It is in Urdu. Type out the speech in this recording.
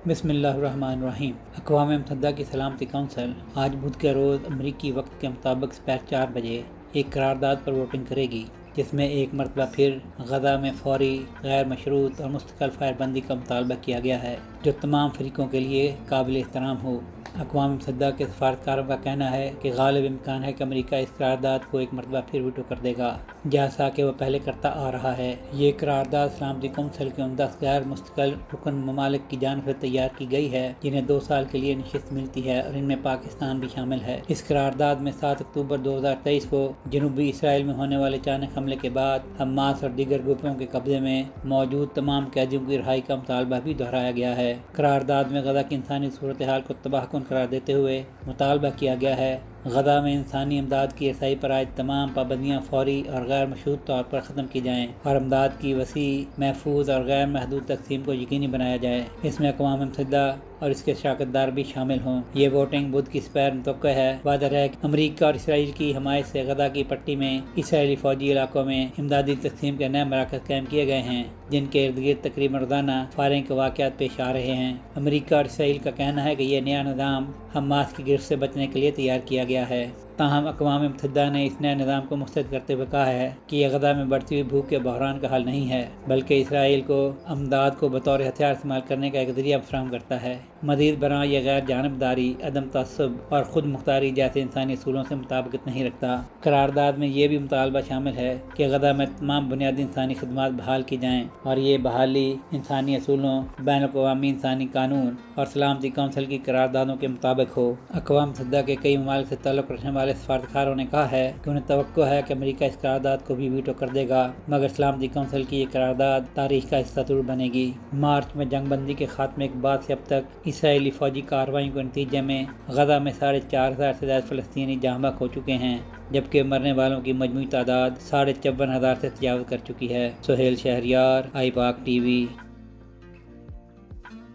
بسم اللہ الرحمن الرحیم۔ اقوام متحدہ کی سلامتی کونسل آج بدھ کے روز امریکی وقت کے مطابق دوپہر 4 بجے ایک قرارداد پر ووٹنگ کرے گی، جس میں ایک مرتبہ پھر غزہ میں فوری، غیر مشروط اور مستقل فائر بندی کا مطالبہ کیا گیا ہے، جو تمام فریقوں کے لیے قابل احترام ہو۔ اقوام متحدہ کے سفارتکاروں کا کہنا ہے کہ غالب امکان ہے کہ امریکہ اس قرارداد کو ایک مرتبہ پھر ویٹو کر دے گا، جیسا کہ وہ پہلے کرتا آ رہا ہے۔ یہ قرارداد سلامتی کونسل کے 10 غیر مستقل رکن ممالک کی جانب سے تیار کی گئی ہے، جنہیں 2 سال کے لیے نشست ملتی ہے، اور ان میں پاکستان بھی شامل ہے۔ اس قرارداد میں 7 اکتوبر 2023 کو جنوبی اسرائیل میں ہونے والے اچانک حملے کے بعد حماس اور دیگر گروپوں کے قبضے میں موجود تمام قیدیوں کی رہائی کا مطالبہ بھی دہرایا گیا ہے۔ قرارداد میں غزہ کی انسانی صورتحال کو تباہ کن قرار دیتے ہوئے مطالبہ کیا گیا ہے غزہ میں انسانی امداد کی رسائی پر عائد تمام پابندیاں فوری اور غیر مشروط طور پر ختم کی جائیں، اور امداد کی وسیع، محفوظ اور غیر محدود تقسیم کو یقینی بنایا جائے۔ اس میں اقوام متحدہ اور اس کے شراکت دار بھی شامل ہوں۔ یہ ووٹنگ بدھ کی دوپہر متوقع ہے۔ واضح ہے کہ امریکہ اور اسرائیل کی حمایت سے غزہ کی پٹی میں اسرائیلی فوجی علاقوں میں امدادی تقسیم کے نئے مراکز قائم کیے گئے ہیں، جن کے ارد گرد تقریباً روزانہ فائرنگ کے واقعات پیش آ رہے ہیں۔ امریکہ اور اسرائیل کا کہنا ہے کہ یہ نیا نظام حماس کی گرفت سے بچنے کے لیے تیار کیا گیا ہے۔ تاہم اقوام متحدہ نے اس نئے نظام کو مسترد کرتے ہوئے کہا ہے کہ یہ غزہ میں بڑھتی ہوئی بھوک کے بحران کا حل نہیں ہے، بلکہ اسرائیل کو امداد کو بطور ہتھیار استعمال کرنے کا ایک ذریعہ فراہم کرتا ہے۔ مزید برآں یہ غیر جانبداری، عدم تعصب اور خود مختاری جیسے انسانی اصولوں سے مطابقت نہیں رکھتا۔ قرارداد میں یہ بھی مطالبہ شامل ہے کہ غزہ میں تمام بنیادی انسانی خدمات بحال کی جائیں، اور یہ بحالی انسانی اصولوں، بین الاقوامی انسانی قانون اور سلامتی کونسل کی قراردادوں کے مطابق ہو۔ اقوام متحدہ کے کئی ممالک سے تعلق رکھنے والے سفارتکاروں نے کہا ہے کہ انہیں توقع ہے کہ امریکہ اس قرارداد کو بھی ویٹو کر دے گا، مگر سلامتی کونسل کی یہ قرارداد تاریخ کا حصہ ضرور بنے گی۔ مارچ میں جنگ بندی کے خاتمے کے بعد سے اب تک اسرائیلی فوجی کارروائیوں کے نتیجے میں غزہ میں 4,500 سے زیادہ فلسطینی جاں بحق ہو چکے ہیں، جبکہ مرنے والوں کی مجموعی تعداد 54,500 سے تجاوز کر چکی ہے۔ سہیل شہریار، آئی پاک ٹی وی۔